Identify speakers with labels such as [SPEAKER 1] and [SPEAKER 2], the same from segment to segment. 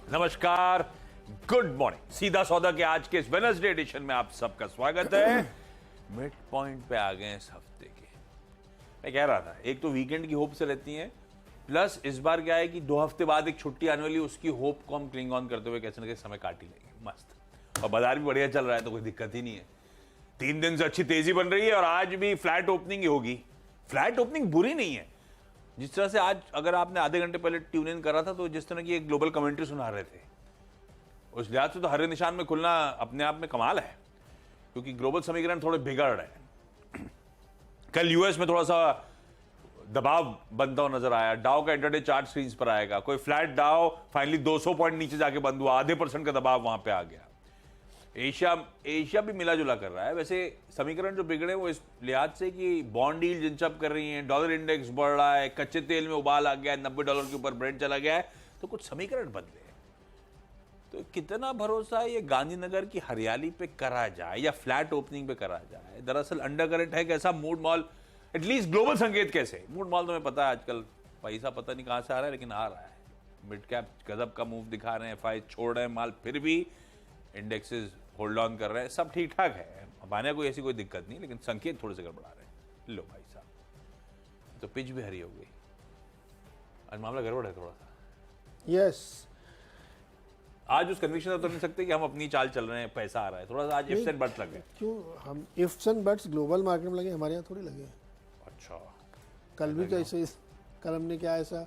[SPEAKER 1] नमस्कार, good morning. सीधा सौदा के आज के इस वेडनेसडे एडिशन में आप सबका स्वागत है। मिड पॉइंट पे आ गए इस हफ्ते के। मैं कह रहा था एक तो वीकेंड की होप से रहती है, प्लस इस बार क्या है कि 2 हफ्ते बाद एक छुट्टी आने वाली, उसकी होप को हम क्लिंग ऑन करते हुए कैसे ना कैसे समय काट ही लेंगे। मस्त। और बाजार भी बढ़िया चल रहा है तो कोई दिक्कत ही नहीं है। 3 दिन से अच्छी तेजी बन रही है और आज भी फ्लैट ओपनिंग ही होगी। फ्लैट ओपनिंग बुरी नहीं है। जिस तरह से आज अगर आपने आधे घंटे पहले ट्यून इन करा था तो जिस तरह की एक ग्लोबल कमेंट्री सुना रहे थे, उस लिहाज से तो हरे निशान में खुलना अपने आप में कमाल है, क्योंकि ग्लोबल समीकरण थोड़े बिगड़ रहे हैं। कल यूएस में थोड़ा सा दबाव बनता हुआ नजर आया। डाउ का इंटरडे चार्ट स्क्रीन पर आएगा। कोई फ्लैट डाउ फाइनली 200 पॉइंट नीचे जाके बंद हुआ, आधे % का दबाव वहां पे आ गया। एशिया भी मिला जुला कर रहा है। वैसे समीकरण जो बिगड़े वो इस लिहाज से कि बॉन्ड डील जिंचअप कर रही हैं, डॉलर इंडेक्स बढ़ रहा है, कच्चे तेल में उबाल आ गया है, $90 के ऊपर ब्रेंट चला गया है, तो कुछ समीकरण बदले। तो कितना भरोसा है ये गांधीनगर की हरियाली पे करा जाए या फ्लैट ओपनिंग पे करा जाए? दरअसल अंडरकरेंट है कैसा मूड मॉल, एटलीस्ट ग्लोबल संकेत कैसे। मूड मॉल तो मैं पता है आजकल पैसा पता नहीं कहां से आ रहा है, लेकिन आ रहा है। मिड कैप गजब का मूव दिखा रहे हैं, एफआई छोड़ रहे हैं माल, फिर भी इंडेक्सेस होल्ड ऑन कर रहे हैं। सब ठीक ठाक है, हमारे कोई ऐसी कोई दिक्कत नहीं, लेकिन संकेत थोड़े से गड़बड़ा रहे हैं। लो भाई साहब, तो पिच भी हरी हो गई। आज मामला गड़बड़ है थोड़ा सा।
[SPEAKER 2] यस,
[SPEAKER 1] आज उस कन्विक्शन तो नहीं सकते कि हम अपनी चाल चल रहे हैं, पैसा आ रहा है। थोड़ा सा आज इफ्स एंड बट्स लग गए।
[SPEAKER 2] क्यों हम ifs and buts global market में लगे, हमारे यहाँ थोड़ी लगे।
[SPEAKER 1] अच्छा,
[SPEAKER 2] कल भी तो ऐसे, कल हमने क्या ऐसा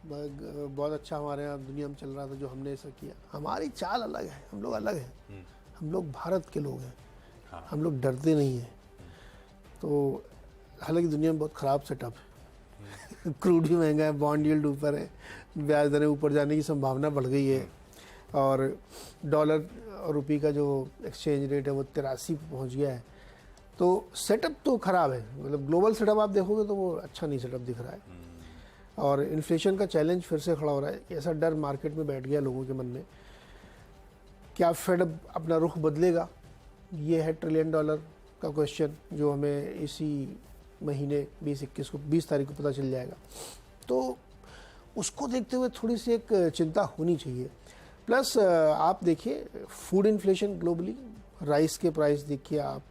[SPEAKER 2] बहुत अच्छा हमारे यहाँ दुनिया में चल रहा था जो हमने ऐसा किया। हमारी चाल अलग है, हम लोग अलग हैं। हम लोग भारत के लोग हैं।
[SPEAKER 1] हाँ।
[SPEAKER 2] हम लोग डरते नहीं हैं। तो हालांकि दुनिया में बहुत ख़राब सेटअप है। क्रूड भी महंगा है, बॉन्ड यील्ड ऊपर है, ब्याज दरें ऊपर जाने की संभावना बढ़ गई है, और डॉलर और रुपये का जो एक्सचेंज रेट है वो 83 पे पहुँच गया है। तो सेटअप तो ख़राब है। मतलब ग्लोबल सेटअप आप देखोगे तो वो अच्छा नहीं सेटअप दिख रहा है। और इन्फ्लेशन का चैलेंज फिर से खड़ा हो रहा है। ऐसा डर मार्केट में बैठ गया लोगों के मन में। क्या फेड अपना रुख बदलेगा? ये है $1 ट्रिलियन का क्वेश्चन, जो हमें इसी महीने 20 तारीख को पता चल जाएगा। तो उसको देखते हुए थोड़ी सी एक चिंता होनी चाहिए। प्लस आप देखिए फूड इन्फ्लेशन ग्लोबली, राइस के प्राइस देखिए आप,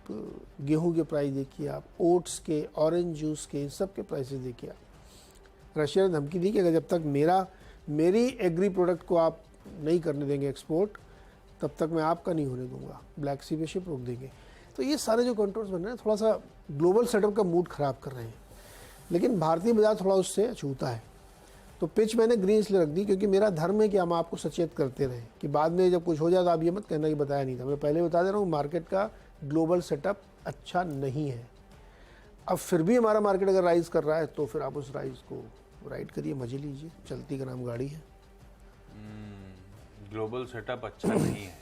[SPEAKER 2] गेहूं के प्राइस देखिए आप, ओट्स के, ऑरेंज जूस के, इन सब के प्राइसेस देखिए आप। रशिया ने धमकी दी कि अगर जब तक मेरी एग्री प्रोडक्ट को आप नहीं करने देंगे एक्सपोर्ट, तब तक मैं आपका नहीं होने दूंगा, ब्लैक सी पे शिप रोक देंगे। तो ये सारे जो कंट्रोल्स बन रहे हैं थोड़ा सा ग्लोबल सेटअप का मूड ख़राब कर रहे हैं। लेकिन भारतीय बाजार थोड़ा उससे अछूता है। तो पिच मैंने ग्रीन इसलिए रख दी क्योंकि मेरा धर्म है कि हम आपको सचेत करते रहें, कि बाद में जब कुछ हो जाए तो आप ये मत कहना कि बताया नहीं था। मैं पहले बता दे रहा हूँ, मार्केट का ग्लोबल सेटअप अच्छा नहीं है। अब फिर भी हमारा मार्केट अगर राइज कर रहा है तो फिर आप उस राइज को राइड करिए, मजे लीजिए, चलती का नाम गाड़ी है।
[SPEAKER 1] ग्लोबल सेटअप अच्छा नहीं है।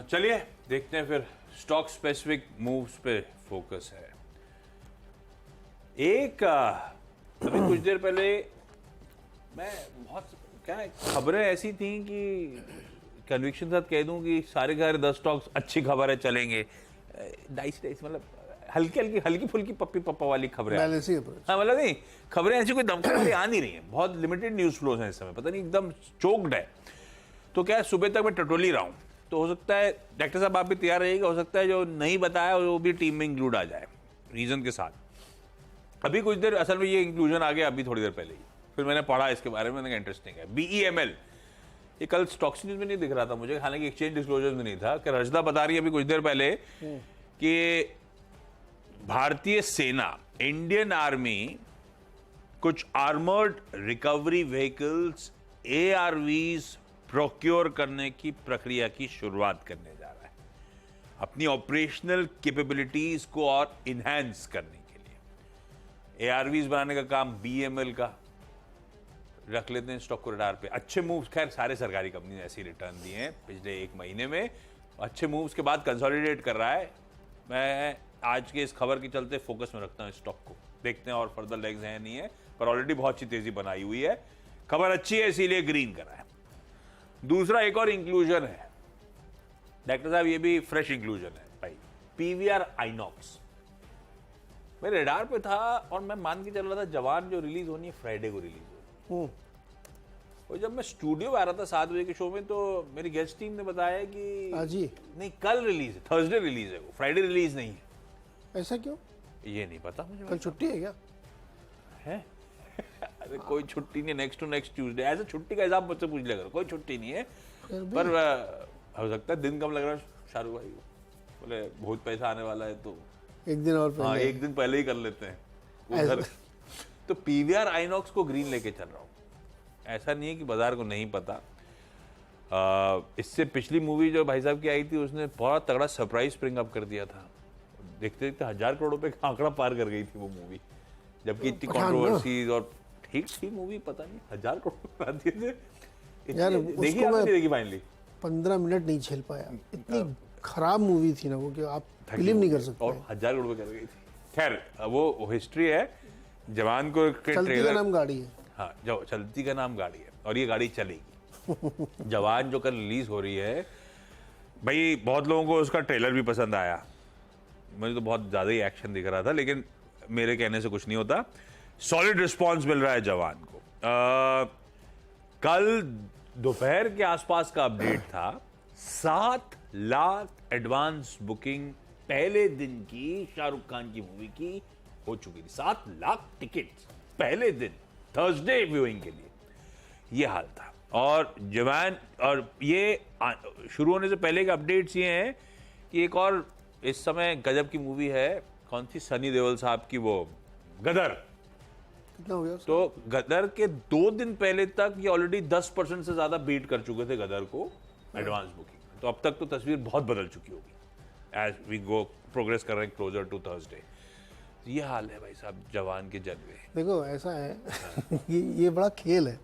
[SPEAKER 1] चलिए देखते हैं फिर। स्टॉक स्पेसिफिक मूव्स पे फोकस है। एक अभी कुछ देर पहले मैं बहुत क्या खबरें ऐसी थी कि कन्विक्शन साथ कह दूं कि सारे के सारे 10 स्टॉक्स अच्छी खबर है चलेंगे, डाइस मतलब हल्की फुल्की पप्पी पप्पा वाली खबरें। हाँ मतलब नहीं, खबरें ऐसी कोई दमखम आ नहीं रही है। बहुत लिमिटेड न्यूज फ्लोज हैं इस समय, पता नहीं एकदम चोक्ड है। तो क्या सुबह तक मैं टटोली रहा हूँ, तो हो सकता है डॉक्टर साहब आप भी तैयार रहिएगा, हो सकता है जो नहीं बताया वो भी टीम में इंक्लूड आ जाए रीजन के साथ। अभी कुछ देर असल में ये इंक्लूजन आ गया अभी थोड़ी देर पहले ही, फिर मैंने पढ़ा इसके बारे में, इंटरेस्टिंग है। BEML, ये कल स्टॉक्स न्यूज में नहीं दिख रहा था मुझे, हालांकि एक्सचेंज डिस्क्लोजर में नहीं था, कि रजदा बता रही है अभी कुछ देर पहले कि भारतीय सेना, इंडियन आर्मी कुछ armoured recovery vehicles ARVs procure करने की प्रक्रिया की शुरुआत करने जा रहा है, अपनी ऑपरेशनल कैपेबिलिटीज को और इनहैंस करने के लिए। ARVs बनाने का काम BEML का, रख लेते हैं स्टॉक को रडार पे। अच्छे मूव्स, खैर सारे सरकारी कंपनी ने ऐसे रिटर्न दिए हैं पिछले 1 महीने में। अच्छे मूव्स के बाद कंसोलिडेट कर रहा है। मैं आज के इस खबर के चलते फोकस में रखता हूं स्टॉक को, देखते हैं और फर्दर लेग्स हैं नहीं है, पर ऑलरेडी बहुत अच्छी तेजी बनाई हुई है। खबर अच्छी है इसीलिए ग्रीन करा है। दूसरा एक और इंक्लूजन है डॉक्टर साहब, ये भी फ्रेश इंक्लूजन है भाई, PVR आइनॉक्स। मेरे रडार पे था और मैं मान के चल रहा था जवान जो रिलीज होनी है फ्राइडे को रिलीज हो, और जब मैं स्टूडियो आ रहा था 7 बजे के शो में, तो मेरी गेस्ट टीम ने बताया कि
[SPEAKER 2] आज ही
[SPEAKER 1] नहीं, कल रिलीज है, थर्सडे रिलीज है, वो फ्राइडे रिलीज नहीं है।
[SPEAKER 2] ऐसा क्यों?
[SPEAKER 1] ये नहीं पता मुझे।
[SPEAKER 2] कल छुट्टी है क्या?
[SPEAKER 1] है अरे कोई छुट्टी नहीं, नेक्स्ट टू नेक्स्ट ट्यूसडे, ऐसा छुट्टी का हिसाब मुझसे पूछ लिया करो, कोई छुट्टी नहीं है। पर हो सकता है दिन कम लग रहा है शाहरुख भाई को, बोले बहुत पैसा आने वाला है तो
[SPEAKER 2] एक दिन और
[SPEAKER 1] हाँ
[SPEAKER 2] पहले।
[SPEAKER 1] एक दिन पहले ही कर लेते हैं उधर। तो पीवीआर आइनॉक्स को ग्रीन लेके चल रहा हूँ, ऐसा नहीं है कि बाजार को नहीं पता। इससे पिछली मूवी जो भाई साहब की आई थी, उसने बहुत तगड़ा सरप्राइज स्प्रिंग अप कर दिया था, देखते देखते 1000 करोड़ रुपए का आंकड़ा पार कर गई थी वो मूवी, जबकि इतनी कंट्रोवर्सीज और ठीक थी मूवी, पता नहीं 1000 करोड़ बना दिए थे
[SPEAKER 2] यार,
[SPEAKER 1] देखी
[SPEAKER 2] उसको
[SPEAKER 1] आपने?
[SPEAKER 2] मैं-
[SPEAKER 1] नहीं देखी फाइनली?
[SPEAKER 2] 15 मिनट नहीं झेल पाया, इतनी खराब मूवी थी ना वो कि आप फिल्म नहीं कर सकते।
[SPEAKER 1] और 1000 करोड़ रुपए कर गई थी। खैर वो हिस्ट्री है। जवान को के
[SPEAKER 2] चलती का
[SPEAKER 1] ट्रेलर,
[SPEAKER 2] नाम गाड़ी है।
[SPEAKER 1] हाँ जो चलती का नाम गाड़ी है, और ये गाड़ी चलेगी। जवान जो कल रिलीज हो रही है भाई, बहुत लोगों को उसका ट्रेलर भी पसंद आया, मुझे तो बहुत ज्यादा ही एक्शन दिख रहा था, लेकिन मेरे कहने से कुछ नहीं होता, सॉलिड रिस्पॉन्स मिल रहा है जवान को। कल दोपहर के आसपास का अपडेट था, 7 लाख एडवांस बुकिंग पहले दिन की शाहरुख खान की मूवी की हो चुकी थी। 7 लाख टिकट्स पहले दिन, थर्सडे व्यूइंग के लिए, ये हाल था। और जवान, और ये शुरू होने से पहले के अपडेट्स ये हैं कि एक और इस समय गजब की मूवी है, कौन सी, सनी देओल साहब की, वो गदर।
[SPEAKER 2] कितना हो गया उसका?
[SPEAKER 1] तो गदर के 2 दिन पहले तक ये ऑलरेडी 10% से ज्यादा बीट कर चुके थे गदर को एडवांस बुकिंग। तो अब तक तो तस्वीर बहुत बदल चुकी होगी एज वी गो प्रोग्रेस कर रहे हैं क्लोजर टू थर्सडे। ये हाल है भाई साहब जवान के जलवे।
[SPEAKER 2] देखो ऐसा है ये बड़ा खेल है।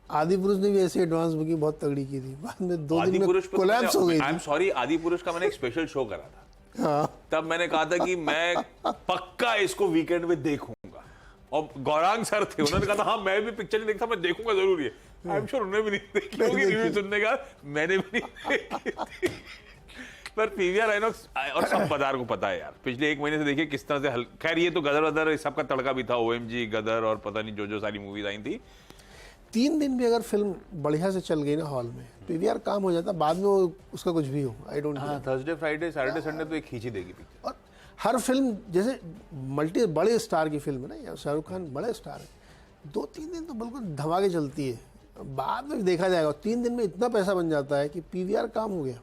[SPEAKER 2] आदि पुरुष ने भी ऐसी एडवांस बुकिंग बहुत तगड़ी की थी, बाद में 2 दिन में कोलैप्स हो गई
[SPEAKER 1] आई एम
[SPEAKER 2] थी।
[SPEAKER 1] सॉरी, आदि पुरुष का मैंने एक स्पेशल शो करा था,
[SPEAKER 2] हाँ,
[SPEAKER 1] तब मैंने कहा था कि मैं पक्का इसको वीकेंड में देखूंगा, और गौरांग सर थे, उन्होंने कहा था हाँ मैं भी पिक्चर नहीं देखता, मैं देखूंगा जरूर ये। आई एम श्योर उन्होंने भी नहीं देखी होगी, रिव्यू सुनने का मैंने भी नहीं देखी थी। पर पीवीआर आइनॉक्स और सब बाजार को पता है यार, पिछले 1 महीने से देखिए किस तरह से खैर ये तो गदर वदर सबका तड़का भी था, ओएमजी, गदर और पता नहीं जो सारी मूवीज आई थी।
[SPEAKER 2] 3 दिन भी अगर फिल्म बढ़िया से चल गई ना हॉल में, पीवीआर काम हो जाता, बाद में वो उसका कुछ भी हो, आई डोंट
[SPEAKER 1] हाँ, थर्सडे फ्राइडे सैटरडे संडे तो एक खींच ही देगी पिक्चर।
[SPEAKER 2] और हर फिल्म जैसे बड़े स्टार की फिल्म है ना, या शाहरुख खान बड़े स्टार है, 2-3 दिन तो बिल्कुल धमाके चलती है, बाद में देखा जाएगा। 3 दिन में इतना पैसा बन जाता है कि पीवीआर काम हो गया।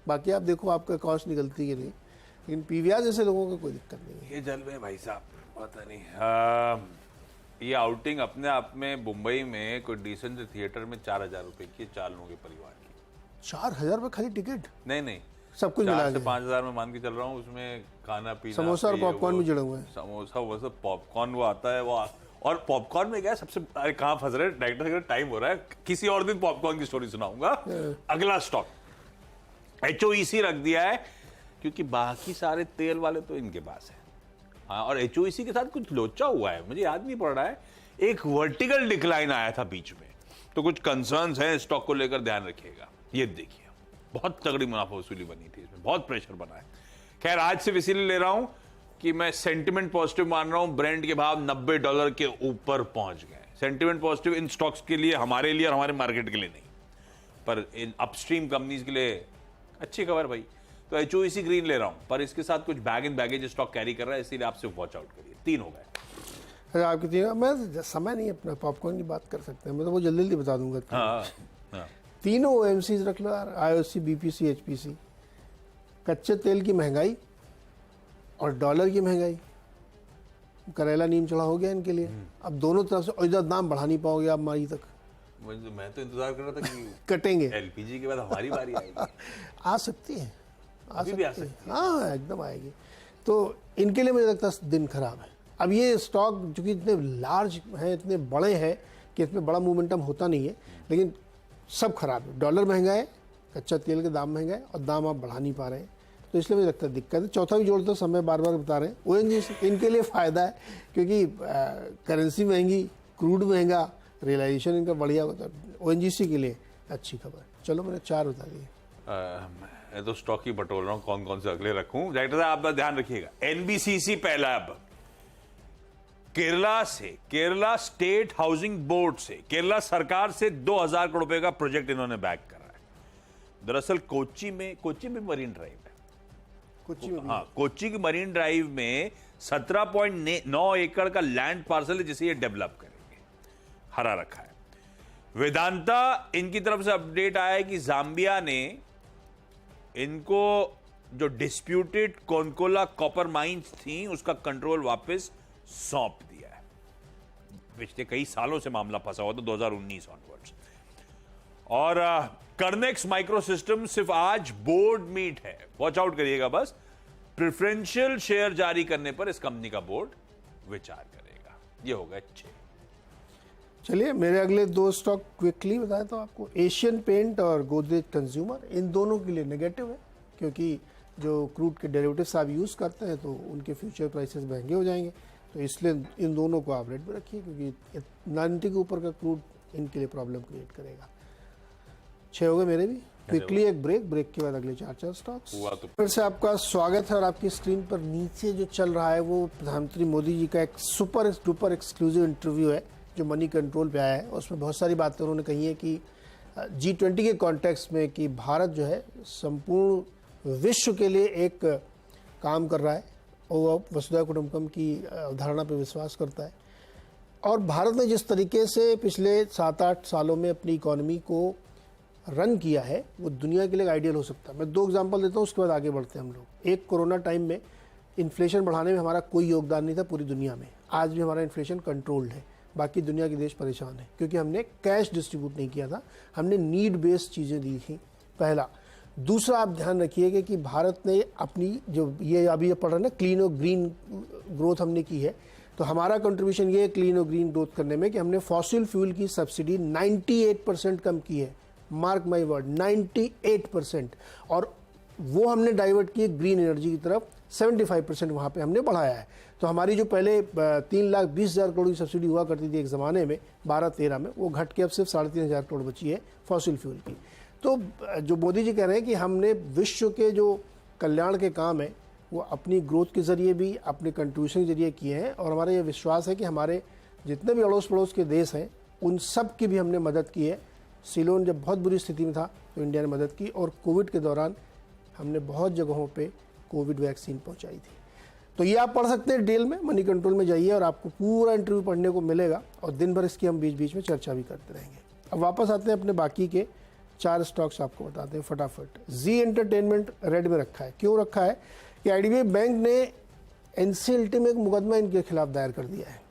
[SPEAKER 2] बाकी आप देखो आपका कॉस्ट निकलती है नहीं, लेकिन पीवीआर जैसे लोगों को कोई दिक्कत नहीं है।
[SPEAKER 1] ये जलवे भाई साहब, पता नहीं। ये आउटिंग अपने आप में मुंबई में कोई डिसेंट थिएटर में 4000 रुपए की, 4 लोगों के परिवार की।
[SPEAKER 2] 4000 रुपए खाली टिकट,
[SPEAKER 1] नहीं
[SPEAKER 2] सब कुछ
[SPEAKER 1] 4
[SPEAKER 2] मिला
[SPEAKER 1] से
[SPEAKER 2] के।
[SPEAKER 1] 5000 में मान के चल रहा हूँ, उसमें खाना पीना,
[SPEAKER 2] समोसा और
[SPEAKER 1] ये
[SPEAKER 2] पॉपकॉर्न
[SPEAKER 1] वो,
[SPEAKER 2] भी जुड़े हुए हैं।
[SPEAKER 1] समोसा वो सब पॉपकॉर्न वो आता है वो। और पॉपकॉर्न में क्या है सबसे, अरे कहाँ फंस रहे हैं डायरेक्टर, टाइम हो रहा है, किसी और दिन पॉपकॉर्न की स्टोरी सुनाऊंगा। अगला स्टॉक HOEC रख दिया है, क्योंकि बाकी सारे तेल वाले तो इनके पास है। हाँ, और HOEC के साथ कुछ लोचा हुआ है, मुझे याद नहीं पड़ रहा है, एक वर्टिकल डिक्लाइन आया था बीच में, तो कुछ कंसर्न्स हैं स्टॉक को लेकर, ध्यान रखिएगा। ये देखिए बहुत तगड़ी मुनाफा वसूली बनी थी इसमें, बहुत प्रेशर बना है। खैर आज से इसीलिए ले रहा हूं कि मैं सेंटिमेंट पॉजिटिव मान रहा हूं, ब्रेंट के भाव $90 के ऊपर पहुंच गए। सेंटिमेंट पॉजिटिव इन स्टॉक्स के लिए, हमारे लिए और हमारे मार्केट के लिए नहीं, पर इन अपस्ट्रीम कंपनीज के लिए अच्छी खबर भाई। तो HOEC ग्रीन ले रहा हूं, पर इसके साथ कुछ बैग इन बैगेज स्टॉक कैरी कर रहा है, इसीलिए आपसे वॉच आउट करिए। 3 हो गए।
[SPEAKER 2] अरे आपकी 3, मैं समय नहीं अपना पॉपकॉर्न की बात कर सकते हैं, मैं तो वो जल्दी जल्दी बता दूंगा।
[SPEAKER 1] हाँ।
[SPEAKER 2] तीनों OMCs रख लो यार, IOC, BPC, HPC। कच्चे तेल की महंगाई और डॉलर की महंगाई, करेला नीम चढ़ा हो गया इनके लिए। अब दोनों तरफ से, और इधर दाम बढ़ा नहीं पाओगे आप मई तक,
[SPEAKER 1] मैं तो इंतजार कर रहा था कि
[SPEAKER 2] कटेंगे।
[SPEAKER 1] LPG के बाद हमारी बारी आएगी।
[SPEAKER 2] आ सकती है,
[SPEAKER 1] अभी भी आ सकती है।
[SPEAKER 2] हाँ एकदम आएगी। तो इनके लिए मुझे लगता है दिन खराब है। अब ये स्टॉक चूंकि इतने लार्ज हैं, इतने बड़े हैं कि इसमें बड़ा मोमेंटम होता नहीं है, लेकिन सब खराब है। डॉलर महंगा है, कच्चा तेल के दाम महंगा है, और दाम आप बढ़ा नहीं पा रहे हैं, तो इसलिए मुझे लगता है दिक्कत है। चौथा भी जोड़ते समय बार बार बता रहे हैं, ONGC इनके लिए फ़ायदा है, क्योंकि करेंसी महंगी, क्रूड महंगा, रियलाइजेशन इनका बढ़िया होता है। ONGC के लिए अच्छी खबर। चलो मैंने 4 बता दिए।
[SPEAKER 1] मैं तो स्टॉक ही बटोल रहा हूँ, कौन कौन से अगले रखूं। डायरेक्टर साहब आप ध्यान रखिएगा, NBCC पहला। अब केरला स्टेट हाउसिंग बोर्ड से, केरला सरकार से 2000 करोड़ रुपए का प्रोजेक्ट इन्होंने बैक करा है। दरअसल कोच्चि में मरीन ड्राइव है,
[SPEAKER 2] कोच्चि में भी
[SPEAKER 1] हाँ, कोच्चि की मरीन ड्राइव में 17.9 एकड़ का लैंड पार्सल है जिसे ये डेवलप करेंगे, हरा रखा है। वेदांता इनकी तरफ से अपडेट आया है कि जाम्बिया ने इनको जो डिस्प्यूटेड कोनकोला कॉपर माइंस थी उसका कंट्रोल वापस सौंप दिया है। पिछले कई सालों से मामला फंसा हुआ था, 2019 ऑनवर्ड्स। और कर्नेक्स माइक्रो सिस्टम सिर्फ आज बोर्ड मीट है, वॉच आउट करिएगा बस। प्रेफरेंशियल शेयर जारी करने पर इस कंपनी का बोर्ड विचार करेगा। ये होगा 6।
[SPEAKER 2] चलिए मेरे अगले 2 स्टॉक क्विकली बताया तो आपको, एशियन पेंट और गोदरेज कंज्यूमर, इन दोनों के लिए नेगेटिव है क्योंकि जो क्रूड के डेरिवेटिव्स आप यूज़ करते हैं तो उनके फ्यूचर प्राइसेस महंगे हो जाएंगे, तो इसलिए इन दोनों को आप रेट में रखिए क्योंकि 90 के ऊपर का क्रूड इनके लिए प्रॉब्लम क्रिएट करेगा। 6 हो गए मेरे भी। क्विकली एक ब्रेक के बाद अगले 4 स्टॉक्स। फिर से आपका स्वागत है और आपकी स्क्रीन पर नीचे जो चल रहा है वो प्रधानमंत्री मोदी जी का एक सुपर डुपर एक्सक्लूसिव इंटरव्यू है जो मनी कंट्रोल पे आया है। उसमें बहुत सारी बातें उन्होंने कही है कि G20 के कॉन्टेक्स्ट में कि भारत जो है संपूर्ण विश्व के लिए एक काम कर रहा है और वसुधैव कुटुंबकम की अवधारणा पर विश्वास करता है। और भारत ने जिस तरीके से पिछले 7-8 सालों में अपनी इकोनॉमी को रन किया है वो दुनिया के लिए आइडियल हो सकता है। मैं 2 एग्जांपल देता हूँ, उसके बाद आगे बढ़ते हैं हम लोग। एक, कोरोना टाइम में इन्फ्लेशन बढ़ाने में हमारा कोई योगदान नहीं था पूरी दुनिया में। आज भी हमारा इन्फ्लेशन कंट्रोल्ड है, बाकी दुनिया के देश परेशान है क्योंकि हमने कैश डिस्ट्रीब्यूट नहीं किया था, हमने नीड बेस्ड चीज़ें दी थी, पहला। दूसरा, आप ध्यान रखिएगा कि भारत ने अपनी जो ये अभी पढ़ रहे हैं ना क्लीन और ग्रीन ग्रोथ हमने की है, तो हमारा कंट्रीब्यूशन ये है क्लीन और ग्रीन ग्रोथ करने में कि हमने फॉसिल फ्यूल की सब्सिडी 98% कम की है। Mark my word, 98%। और वो हमने डाइवर्ट किए ग्रीन एनर्जी की तरफ, 75% वहाँ पे हमने बढ़ाया है। तो हमारी जो पहले 3,20,000 करोड़ की सब्सिडी हुआ करती थी एक ज़माने में 12-13 में, वो घट के अब सिर्फ 3,500 करोड़ बची है फॉसिल फ्यूल की। तो जो मोदी जी कह रहे हैं कि हमने विश्व के जो कल्याण के काम है वो अपनी ग्रोथ के ज़रिए भी, अपने कंट्रीब्यूशन के जरिए किए हैं। और हमारा ये विश्वास है कि हमारे जितने भी अड़ोस पड़ोस के देश हैं उन सब की भी हमने मदद की है। सिलोन जब बहुत बुरी स्थिति में था तो इंडिया ने मदद की, और कोविड के दौरान हमने बहुत जगहों पे कोविड वैक्सीन पहुंचाई थी। तो ये आप पढ़ सकते हैं डिटेल में, मनी कंट्रोल में जाइए और आपको पूरा इंटरव्यू पढ़ने को मिलेगा और दिन भर इसकी हम बीच बीच में चर्चा भी करते रहेंगे। अब वापस आते हैं अपने बाकी के 4 स्टॉक्स आपको बताते हैं फटाफट। जी एंटरटेनमेंट रेड में रखा है। क्यों रखा है कि IDBI बैंक ने NCLT में एक मुकदमा इनके खिलाफ दायर कर दिया है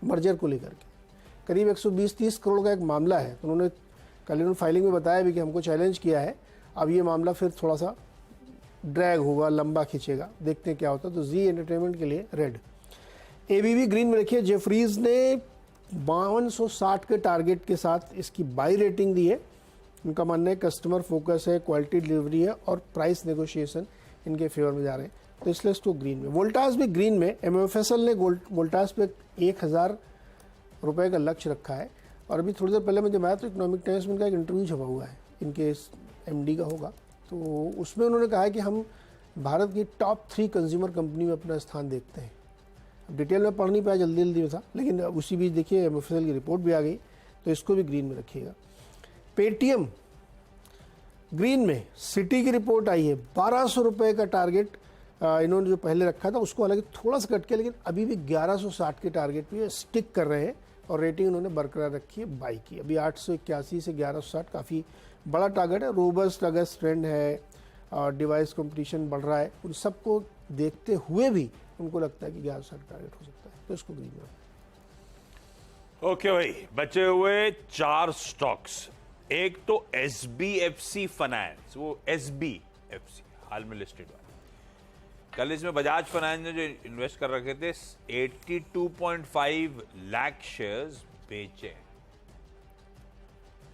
[SPEAKER 2] मर्जर को लेकर के। करीब 120-30 करोड़ का एक मामला है। तो उन्होंने कल इन्होंने फाइलिंग में बताया भी कि हमको चैलेंज किया है। अब ये मामला फिर थोड़ा सा ड्रैग होगा, लंबा खींचेगा, देखते हैं क्या होता है। तो जी एंटरटेनमेंट के लिए रेड। ABB ग्रीन में रखिए। जेफरीज ने 5260 के टारगेट के साथ इसकी बाई रेटिंग दी है। उनका मानना है कस्टमर फोकस है, क्वालिटी डिलीवरी है और प्राइस नेगोशिएशन इनके फेवर में जा रहे हैं, तो इसलिए इसको ग्रीन में। वोल्टास भी ग्रीन में। MFSL ने वोल्टास पे 1000 रुपये का लक्ष्य रखा है। और अभी थोड़ी देर पहले मैं जब आया तो इकोनॉमिक टाइम्स में इनका एक इंटरव्यू छपा हुआ है, इनके MD का होगा, तो उसमें उन्होंने कहा है कि हम भारत की टॉप 3 कंज्यूमर कंपनी में अपना स्थान देखते हैं। अब डिटेल में पढ़ नहीं पाया, जल्दी में था, लेकिन उसी बीच देखिए MFSL की रिपोर्ट भी आ गई, तो इसको भी ग्रीन में रखिएगा। पेटीएम ग्रीन में। सिटी की रिपोर्ट आई है, 1200 रुपये का टारगेट इन्होंने जो पहले रखा था उसको हालांकि थोड़ा सा कट किया, लेकिन अभी भी 1160 के टारगेट पे स्टिक कर रहे हैं और रेटिंग उन्होंने बरकरार रखी है बाई की। अभी 881 से 1160 काफ़ी बड़ा टारगेट है। रोबस्ट अगस्त ट्रेंड है और डिवाइस कंपटीशन बढ़ रहा है, उन सबको देखते हुए भी उनको लगता है कि 1160 टारगेट हो सकता है, तो इसको ग्रीन में।
[SPEAKER 1] ओके भाई, बचे हुए 4 स्टॉक्स। एक तो SBFC फाइनेंस, वो SBFC हाल में लिस्टेड हुआ। कल इसमें बजाज फाइनेंस ने जो इन्वेस्ट कर रखे थे 82.5 लाख शेयर्स बेचे।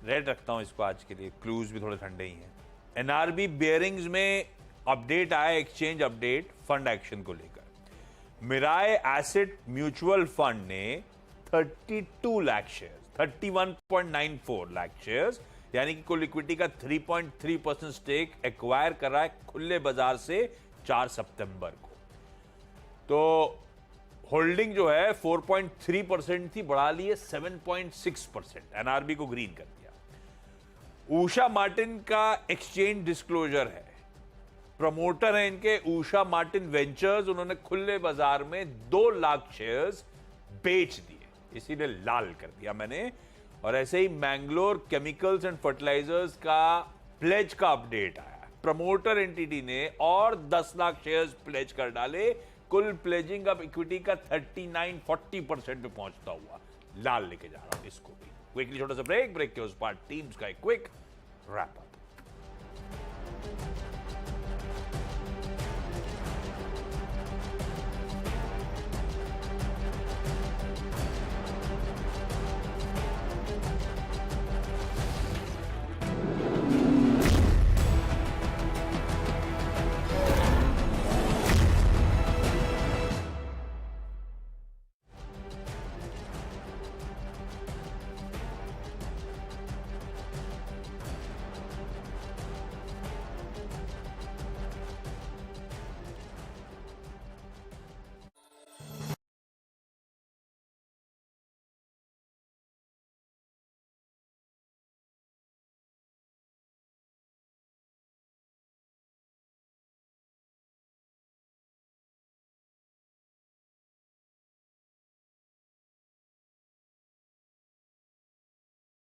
[SPEAKER 1] रेड रखता हूं इसको आज के लिए, क्लूज भी थोड़े ठंडे ही हैं। NRB बेयरिंग्स में अपडेट आया, एक्सचेंज अपडेट फंड एक्शन को लेकर। मिराय एसेट म्यूचुअल फंड ने 32 लाख शेयर्स, 31.94 लाख शेयर्स, यानी कि कुल इक्विटी का 3.3% स्टेक एक्वायर कर रहा है खुले बाजार से 4 सितंबर को। तो होल्डिंग जो है 4.3% थी, बढ़ा ली है 7.6%। एनआरबी को ग्रीन कर दिया। उषा मार्टिन का एक्सचेंज डिस्क्लोजर है, प्रमोटर है इनके उषा मार्टिन वेंचर्स, उन्होंने खुले बाजार में 2 लाख शेयर्स बेच दिए, इसीलिए लाल कर दिया मैंने। और ऐसे ही मैंगलोर केमिकल्स एंड फर्टिलाइजर्स का प्लेज का अपडेट आया, प्रमोटर एंटिटी ने और 10 लाख शेयर्स प्लेज कर डाले, कुल प्लेजिंग अब इक्विटी का 39-40% पे पहुंचता हुआ लाल लेके जा रहा हूं इसको भी। क्विकली छोटा सा ब्रेक के उस पार्ट टीम्स का एक क्विक रैप।